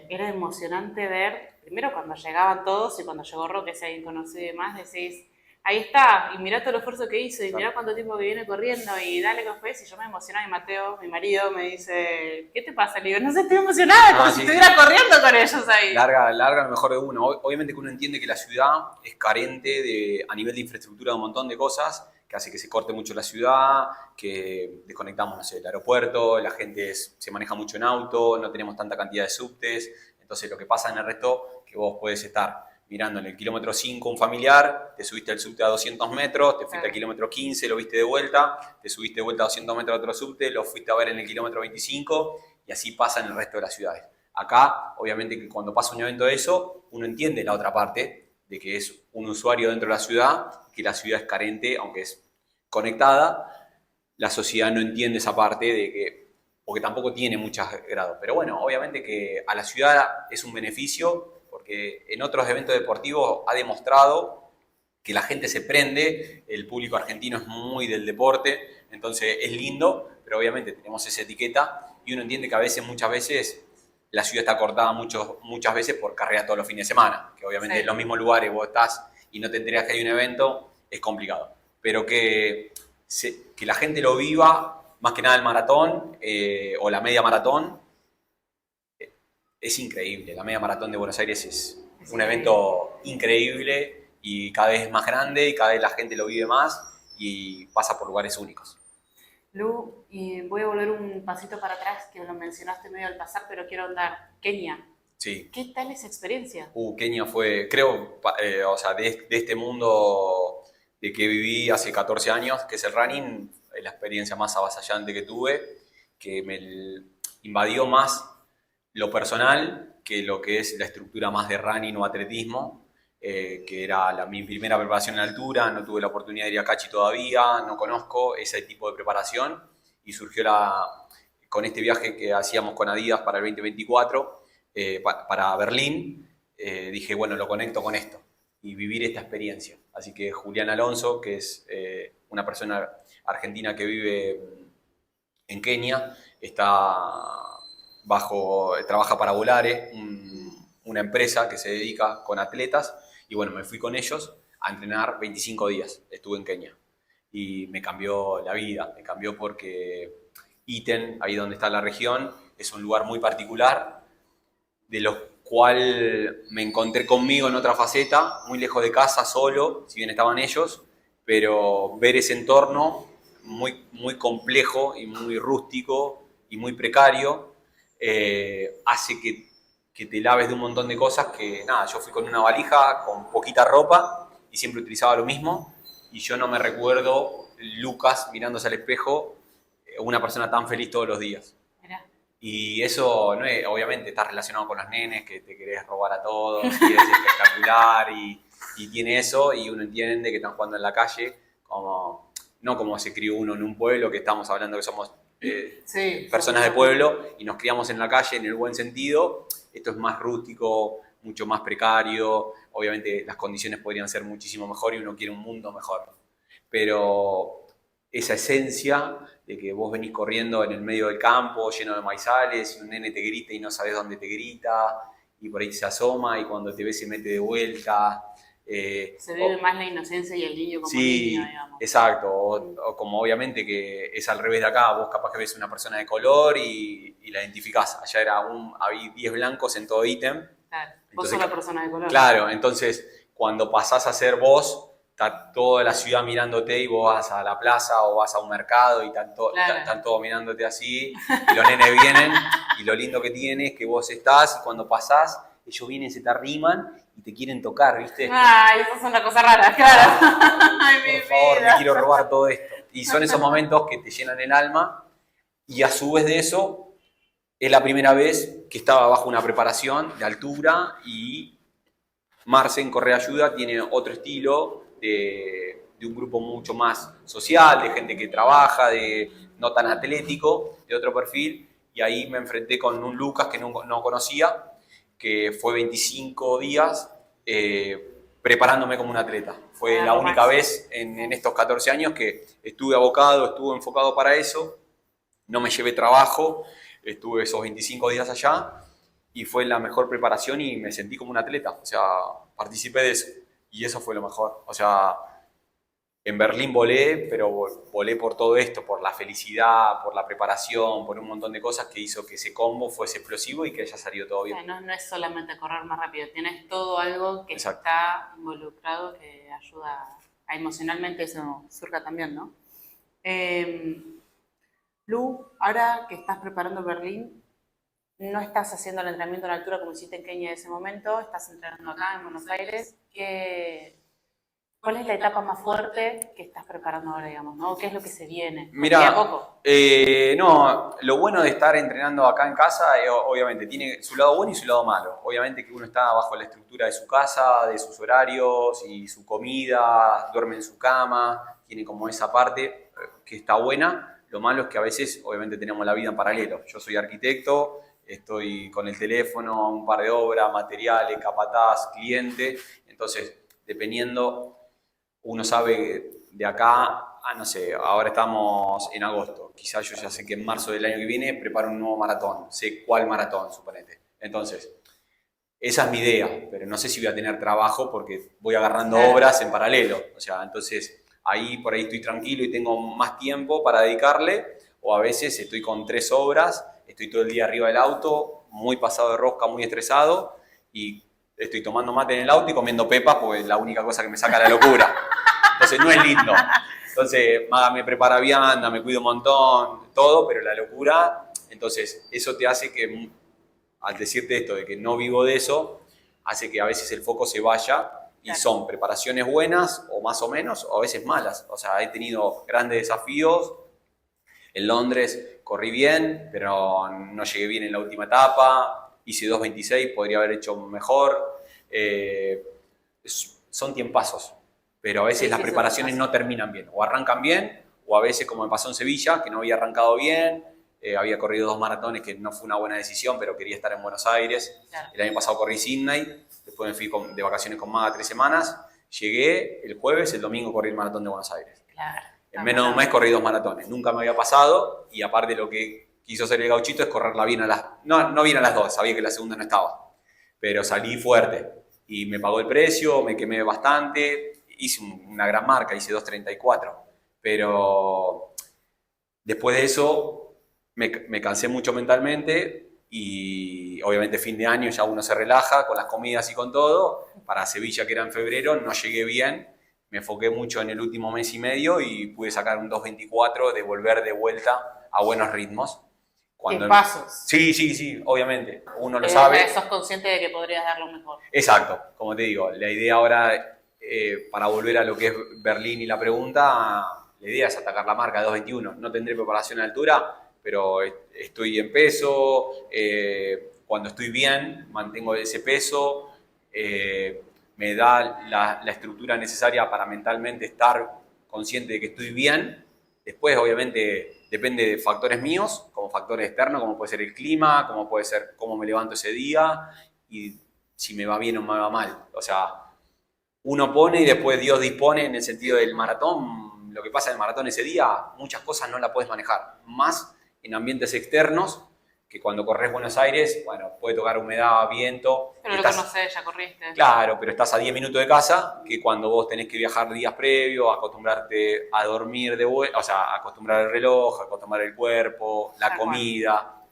Era emocionante ver, primero cuando llegaban todos y cuando llegó Ro, que es alguien conocido y demás, decís, ahí está, y mirá todo el esfuerzo que hizo, y mirá cuánto tiempo que viene corriendo, y dale que fue, y yo me emocionaba, y Mateo, mi marido, me dice, ¿qué te pasa? Le digo, no sé, estoy emocionada, como si estuviera corriendo con ellos ahí. Larga lo mejor de uno. Obviamente que uno entiende que la ciudad es carente a nivel de infraestructura de un montón de cosas, que hace que se corte mucho la ciudad, que desconectamos, no sé, el aeropuerto, la gente se maneja mucho en auto, no tenemos tanta cantidad de subtes, entonces lo que pasa en el resto, que vos podés estar mirando en el kilómetro 5 un familiar, te subiste al subte a 200 metros, te fuiste al kilómetro 15, lo viste de vuelta, te subiste de vuelta a 200 metros a otro subte, lo fuiste a ver en el kilómetro 25 y así pasa en el resto de las ciudades. Acá, obviamente que cuando pasa un evento de eso, uno entiende la otra parte de que es un usuario dentro de la ciudad, que la ciudad es carente, aunque es conectada. La sociedad no entiende esa parte de que, porque tampoco tiene muchos grados. Pero bueno, obviamente que a la ciudad es un beneficio, porque en otros eventos deportivos ha demostrado que la gente se prende, el público argentino es muy del deporte, entonces es lindo, pero obviamente tenemos esa etiqueta y uno entiende que a veces, muchas veces, la ciudad está cortada muchas veces por carrera todos los fines de semana, que obviamente en los mismos lugares vos estás y no te enterás que hay un evento, es complicado. Pero que la gente lo viva, más que nada el maratón o la media maratón, es increíble. La media maratón de Buenos Aires es un evento increíble y cada vez es más grande y cada vez la gente lo vive más y pasa por lugares únicos. Lu, y voy a volver un pasito para atrás, que lo mencionaste medio al pasar, pero quiero andar. Kenia. Sí. ¿Qué tal esa experiencia? Kenia fue, creo, o sea, de este mundo de que viví hace 14 años, que es el running, es la experiencia más avasallante que tuve, que me invadió más lo personal que lo que es la estructura más de running o atletismo, que era mi primera preparación en altura, no tuve la oportunidad de ir a Cachi todavía, no conozco ese tipo de preparación y surgió con este viaje que hacíamos con Adidas para el 2024, para Berlín, dije, bueno, lo conecto con esto y vivir esta experiencia. Así que Julián Alonso, que es una persona argentina que vive en Kenia, trabaja para Volare, una empresa que se dedica con atletas, y bueno, me fui con ellos a entrenar 25 días, estuve en Kenia, y me cambió la vida, me cambió porque Iten, ahí donde está la región, es un lugar muy particular, de los cual me encontré conmigo en otra faceta, muy lejos de casa, solo, si bien estaban ellos, pero ver ese entorno muy, muy complejo y muy rústico y muy precario, hace que te laves de un montón de cosas que, nada, yo fui con una valija, con poquita ropa y siempre utilizaba lo mismo y yo no me recuerdo Lucas mirándose al espejo, una persona tan feliz todos los días. Mirá. Y eso, no es, obviamente, está relacionado con los nenes, que te querés robar a todos, y es espectacular, y tiene eso, y uno entiende que están jugando en la calle, no como se crió uno en un pueblo, que estamos hablando que somos Sí, personas de pueblo, y nos criamos en la calle en el buen sentido. Esto es más rústico, mucho más precario, obviamente las condiciones podrían ser muchísimo mejor y uno quiere un mundo mejor. Pero esa esencia de que vos venís corriendo en el medio del campo, lleno de maizales, y un nene te grita y no sabes dónde te grita, y por ahí se asoma y cuando te ve se mete de vuelta. Se vive más la inocencia y el niño como Sí, niño, digamos. exacto. O como obviamente que es al revés de acá, vos capaz que ves una persona de color y la identificás. Allá había 10 blancos en todo ítem. Claro, vos Entonces, sos la persona de color. claro, entonces cuando pasás a ser vos, está toda la ciudad mirándote y vos vas a la plaza o vas a un mercado y Claro. están todos mirándote así y los nenes vienen y lo lindo que tiene es que vos estás y cuando pasás ellos vienen, se te arriman y te quieren tocar, ¿viste? Ay, eso es una cosa rara, claro. Ay, mi Por favor, vida. te quiero robar todo esto. Y son esos momentos que te llenan el alma y a su vez de eso es la primera vez que estaba bajo una preparación de altura y Marce en Correa Ayuda tiene otro estilo de un grupo mucho más social, de gente que trabaja, de no tan atlético, de otro perfil, y ahí me enfrenté con un Lucas que no conocía, que fue 25 días preparándome como un atleta. Fue la única vez en estos 14 años que estuve abocado, estuve enfocado para eso, no me llevé trabajo, estuve esos 25 días allá, y fue la mejor preparación y me sentí como un atleta, o sea, participé de eso y eso fue lo mejor, o sea, en Berlín volé, pero volé por todo esto, por la felicidad, por la preparación, por un montón de cosas que hizo que ese combo fuese explosivo y que haya salido todo bien. No es solamente correr más rápido, tienes todo algo que Exacto. está involucrado que ayuda a emocionalmente eso surja también, ¿no? Lu, ahora que estás preparando Berlín, no estás haciendo el entrenamiento a la altura como hiciste en Kenia en ese momento, estás entrenando acá en Buenos Aires. ¿Cuál es la etapa más fuerte que estás preparando ahora, digamos, ¿no? ¿Qué es lo que se viene? Mira, ¿De a poco? no, lo bueno de estar entrenando acá en casa, obviamente, tiene su lado bueno y su lado malo. Obviamente que uno está bajo la estructura de su casa, de sus horarios y su comida, duerme en su cama, tiene como esa parte que está buena. Lo malo es que a veces, obviamente, tenemos la vida en paralelo. Yo soy arquitecto, estoy con el teléfono, un par de obras, materiales, capataz, cliente, entonces, dependiendo, uno sabe de acá no sé, ahora estamos en agosto, quizás yo ya sé que en marzo del año que viene preparo un nuevo maratón, sé cuál maratón, suponete. Entonces, esa es mi idea, pero no sé si voy a tener trabajo porque voy agarrando obras en paralelo. O sea, entonces ahí por ahí estoy tranquilo y tengo más tiempo para dedicarle, o a veces estoy con 3 obras, estoy todo el día arriba del auto, muy pasado de rosca, muy estresado, y estoy tomando mate en el auto y comiendo pepas porque es la única cosa que me saca la locura. Entonces no es lindo. Entonces, Maga me prepara vianda, me cuido un montón, todo, pero la locura, entonces eso te hace que, al decirte esto de que no vivo de eso, hace que a veces el foco se vaya y son preparaciones buenas o más o menos, o a veces malas. O sea, he tenido grandes desafíos. En Londres corrí bien, pero no llegué bien en la última etapa. Hice 2.26, podría haber hecho mejor. Son tiempazos. Pero a veces las preparaciones no terminan bien, o arrancan bien, o a veces como me pasó en Sevilla, que no había arrancado bien, había corrido 2 maratones que no fue una buena decisión, pero quería estar en Buenos Aires. Claro. El año pasado corrí Sydney, después me fui de vacaciones con Maga 3 semanas, llegué el jueves, el domingo corrí el maratón de Buenos Aires. Claro. En menos de un mes corrí 2 maratones, nunca me había pasado, y aparte lo que quiso hacer el gauchito es correrla bien a las... No bien a las 2, sabía que la segunda no estaba, pero salí fuerte, y me pagó el precio, me quemé bastante. Hice una gran marca, hice 2.34, pero después de eso me cansé mucho mentalmente y obviamente fin de año ya uno se relaja con las comidas y con todo. Para Sevilla, que era en febrero, no llegué bien, me enfoqué mucho en el último mes y medio y pude sacar un 2.24, de volver de vuelta a buenos ritmos. En pasos. Sí, obviamente, uno lo sabe. Sos consciente de que podrías darlo mejor. Exacto, como te digo, la idea ahora... para volver a lo que es Berlín y la pregunta, la idea es atacar la marca de 2.21. No tendré preparación a altura, pero estoy en peso. Cuando estoy bien, mantengo ese peso. Me da la estructura necesaria para mentalmente estar consciente de que estoy bien. Después, obviamente, depende de factores míos, como factores externos, como puede ser el clima, como puede ser cómo me levanto ese día y si me va bien o me va mal. O sea, uno pone y después Dios dispone en el sentido del maratón. Lo que pasa en el maratón ese día, muchas cosas no la puedes manejar. Más en ambientes externos, que cuando corres Buenos Aires, bueno, puede tocar humedad, viento. Pero lo conocés, ya corriste. Claro, pero estás a 10 minutos de casa, que cuando vos tenés que viajar días previos, acostumbrarte a dormir de vuelta, o sea, acostumbrar el reloj, acostumbrar el cuerpo, la comida.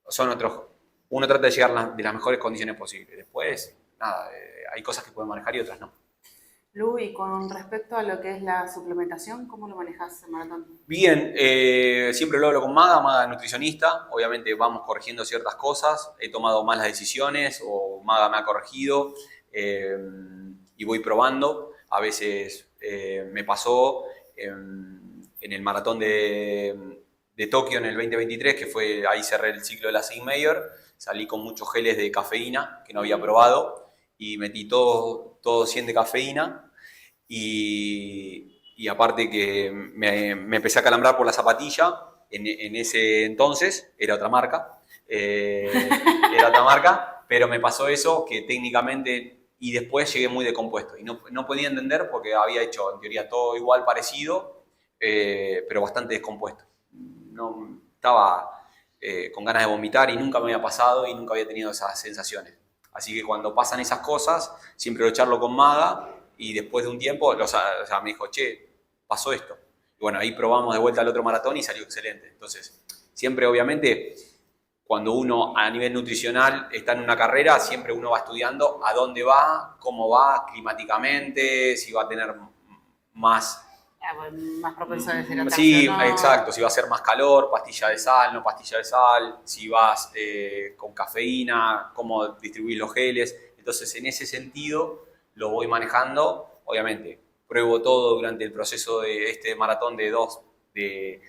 Son otros. Uno trata de llegar de las mejores condiciones posibles. Después, nada, hay cosas que pueden manejar y otras no. Lu, y con respecto a lo que es la suplementación, ¿cómo lo manejas en maratón? Bien, siempre lo hablo con Maga es nutricionista, obviamente vamos corrigiendo ciertas cosas, he tomado malas decisiones o Maga me ha corregido y voy probando. A veces me pasó en el maratón de Tokio en el 2023, que fue ahí cerré el ciclo de la Sigmayor, salí con muchos geles de cafeína que no había probado y metí todo 100 de cafeína. Y aparte que me empecé a calambrar por la zapatilla, en ese entonces era otra marca, pero me pasó eso que técnicamente, y después llegué muy decompuesto y no podía entender porque había hecho en teoría todo igual, parecido, pero bastante descompuesto. No, estaba con ganas de vomitar y nunca me había pasado y nunca había tenido esas sensaciones. Así que cuando pasan esas cosas, siempre lo charlo con Maga. Y después de un tiempo, me dijo, che, pasó esto. Y bueno, ahí probamos de vuelta al otro maratón y salió excelente. Entonces, siempre obviamente, cuando uno a nivel nutricional está en una carrera, siempre uno va estudiando a dónde va, cómo va climáticamente, si va a tener más propenso a deshidratación. Sí, no. Exacto, si va a ser más calor, pastilla de sal, no pastilla de sal, si vas con cafeína, cómo distribuir los geles. Entonces, en ese sentido, lo voy manejando, obviamente, pruebo todo durante el proceso de este maratón de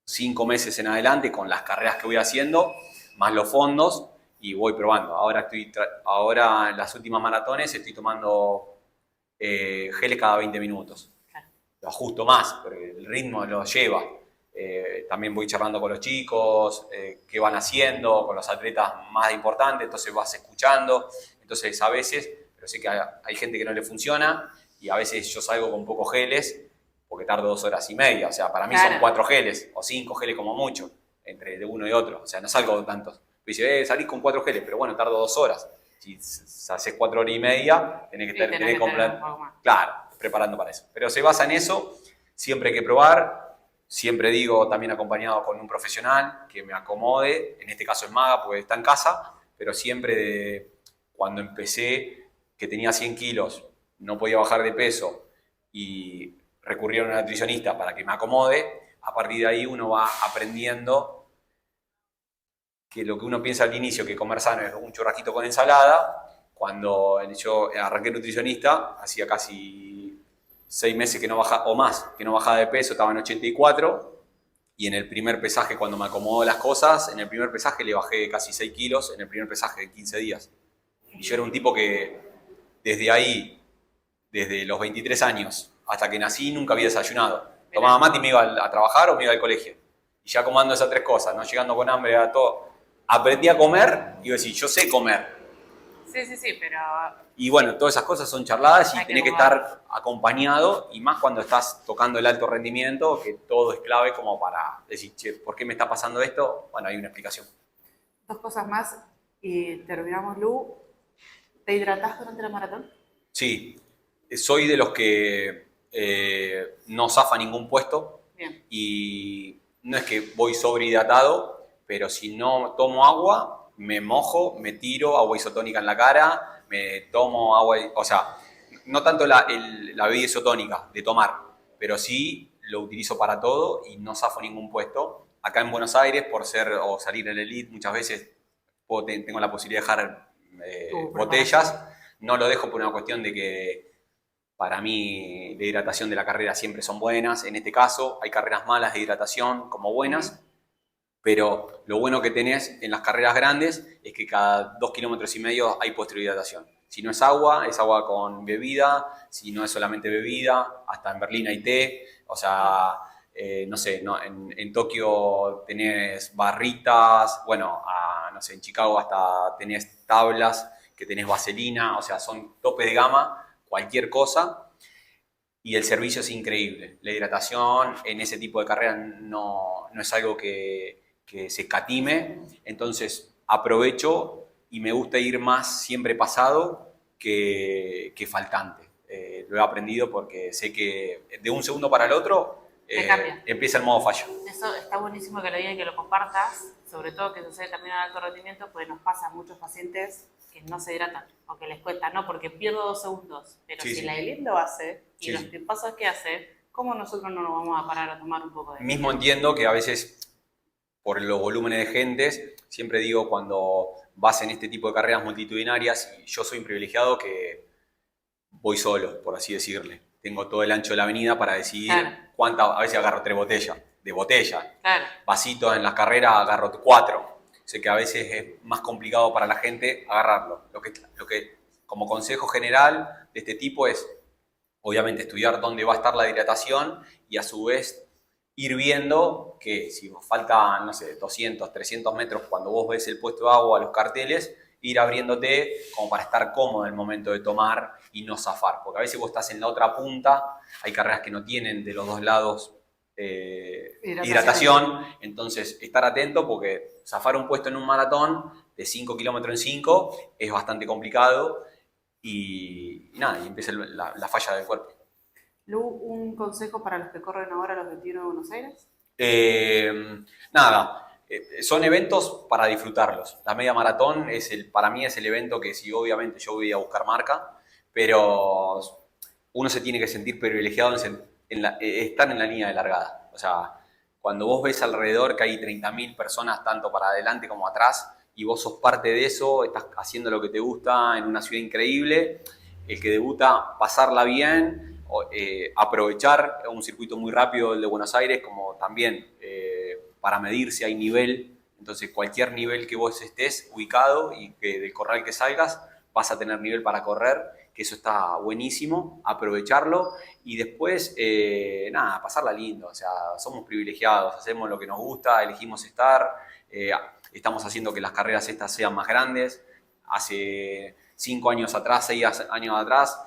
5 meses en adelante, con las carreras que voy haciendo, más los fondos, y voy probando. Ahora en las últimas maratones estoy tomando geles cada 20 minutos. Lo ajusto más, porque el ritmo lo lleva. También voy charlando con los chicos, qué van haciendo, con los atletas más importantes, entonces vas escuchando. Entonces a veces, pero sé que hay gente que no le funciona, y a veces yo salgo con pocos geles, porque tardo 2 horas y media. O sea, para mí son 4 geles, o 5 geles como mucho, entre de uno y otro. O sea, no salgo con tantos. Me dice, salís con 4 geles, pero bueno, tardo 2 horas. Si haces 4 horas y media, tenés que comprar. Claro, preparando para eso. Pero se basa en eso, siempre hay que probar. Siempre digo, también acompañado con un profesional que me acomode. En este caso es Maga, porque está en casa, pero siempre cuando empecé, que tenía 100 kilos, no podía bajar de peso y recurrí a una nutricionista para que me acomode. A partir de ahí uno va aprendiendo que lo que uno piensa al inicio, que comer sano es un churrasquito con ensalada. Cuando yo arranqué nutricionista, hacía casi 6 meses que no bajaba, o más, que no bajaba de peso, estaba en 84, y en el primer pesaje, cuando me acomodó las cosas, en el primer pesaje le bajé casi 6 kilos, en el primer pesaje de 15 días. Y yo era un tipo que desde ahí, desde los 23 años hasta que nací, nunca había desayunado. Tomaba mate y me iba a trabajar o me iba al colegio. Y ya comando esas 3 cosas, no llegando con hambre a todo, aprendí a comer y iba a decir, yo sé comer. Sí, pero... Y bueno, todas esas cosas son charladas y tenés que estar acompañado, y más cuando estás tocando el alto rendimiento, que todo es clave como para decir, che, ¿por qué me está pasando esto? Bueno, hay una explicación. 2 cosas más y terminamos, Lu. ¿Te hidratás durante la maratón? Sí, soy de los que no zafa ningún puesto. Bien. Y no es que voy sobrehidratado, pero si no tomo agua, me mojo, me tiro agua isotónica en la cara, me tomo agua, o sea, no tanto la bebida isotónica de tomar, pero sí lo utilizo para todo y no zafo ningún puesto. Acá en Buenos Aires, por ser o salir en el elite, muchas veces tengo la posibilidad de dejar botellas. No lo dejo por una cuestión de que para mí la hidratación de la carrera siempre son buenas. En este caso hay carreras malas de hidratación como buenas, pero lo bueno que tenés en las carreras grandes es que cada 2,5 kilómetros hay posterhidratación. Si no es agua con bebida. Si no es solamente bebida, hasta en Berlín hay té. O sea, no sé, no, en Tokio tenés barritas. Bueno, no sé, en Chicago hasta tenés tablas que tenés vaselina. O sea, son tope de gama, cualquier cosa. Y el servicio es increíble. La hidratación en ese tipo de carreras no es algo que se escatime. Entonces aprovecho y me gusta ir más siempre pasado que faltante. Lo he aprendido porque sé que de un segundo para el otro empieza el modo fallo. Eso está buenísimo que lo digan y que lo compartas, sobre todo que sucede también en alto rendimiento, porque nos pasa a muchos pacientes que no se hidratan o que les cuesta, no, porque pierdo 2 segundos, pero si la elite lo hace y los pasos que hace, ¿cómo nosotros no nos vamos a parar a tomar un poco de mismo entiendo que a veces, por los volúmenes de gentes, siempre digo, cuando vas en este tipo de carreras multitudinarias, y yo soy un privilegiado que voy solo, por así decirle. Tengo todo el ancho de la avenida para decidir cuántas, a veces agarro 3 botellas, de botella. Vasitos en las carreras agarro 4. Sé que a veces es más complicado para la gente agarrarlo. Lo que como consejo general de este tipo es, obviamente, estudiar dónde va a estar la hidratación y a su vez ir viendo que si faltan, no sé, 200, 300 metros cuando vos ves el puesto de agua, los carteles, ir abriéndote como para estar cómodo en el momento de tomar y no zafar. Porque a veces vos estás en la otra punta, hay carreras que no tienen de los dos lados hidratación, entonces estar atento porque zafar un puesto en un maratón de 5 kilómetros en 5 es bastante complicado y nada, y empieza la falla del cuerpo. Lu, ¿un consejo para los que corren ahora los 21 de Buenos Aires? Son eventos para disfrutarlos. La media maratón para mí es el evento que sí, obviamente yo voy a buscar marca, pero uno se tiene que sentir privilegiado estar en la línea de largada. O sea, cuando vos ves alrededor que hay 30.000 personas tanto para adelante como atrás y vos sos parte de eso, estás haciendo lo que te gusta en una ciudad increíble, el que debuta, pasarla bien, aprovechar un circuito muy rápido el de Buenos Aires, como también para medir si hay nivel. Entonces, cualquier nivel que vos estés ubicado y que del corral que salgas, vas a tener nivel para correr, que eso está buenísimo, aprovecharlo y después, nada, pasarla lindo. O sea, somos privilegiados, hacemos lo que nos gusta, elegimos estar, estamos haciendo que las carreras estas sean más grandes. Hace 5 años atrás, 6 años atrás,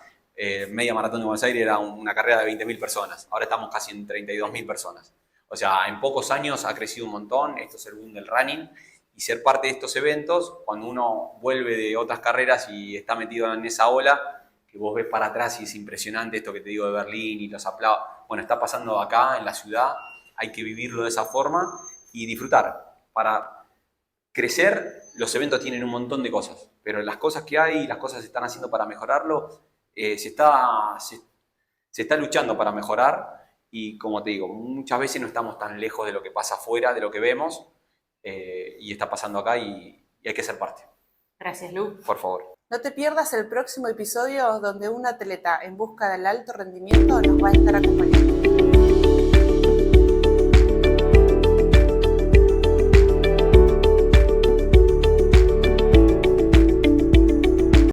media maratón de Buenos Aires era una carrera de 20.000 personas. Ahora estamos casi en 32.000 personas. O sea, en pocos años ha crecido un montón. Esto es el boom del running. Y ser parte de estos eventos, cuando uno vuelve de otras carreras y está metido en esa ola, que vos ves para atrás y es impresionante esto que te digo de Berlín y los aplausos. Bueno, está pasando acá en la ciudad. Hay que vivirlo de esa forma y disfrutar. Para crecer, los eventos tienen un montón de cosas, pero las cosas que hay, las cosas que se están haciendo para mejorarlo, se está luchando para mejorar y como te digo, muchas veces no estamos tan lejos de lo que pasa afuera, de lo que vemos, y está pasando acá y hay que ser parte. Gracias, Lu. Por favor. No te pierdas el próximo episodio donde un atleta en busca del alto rendimiento nos va a estar acompañando.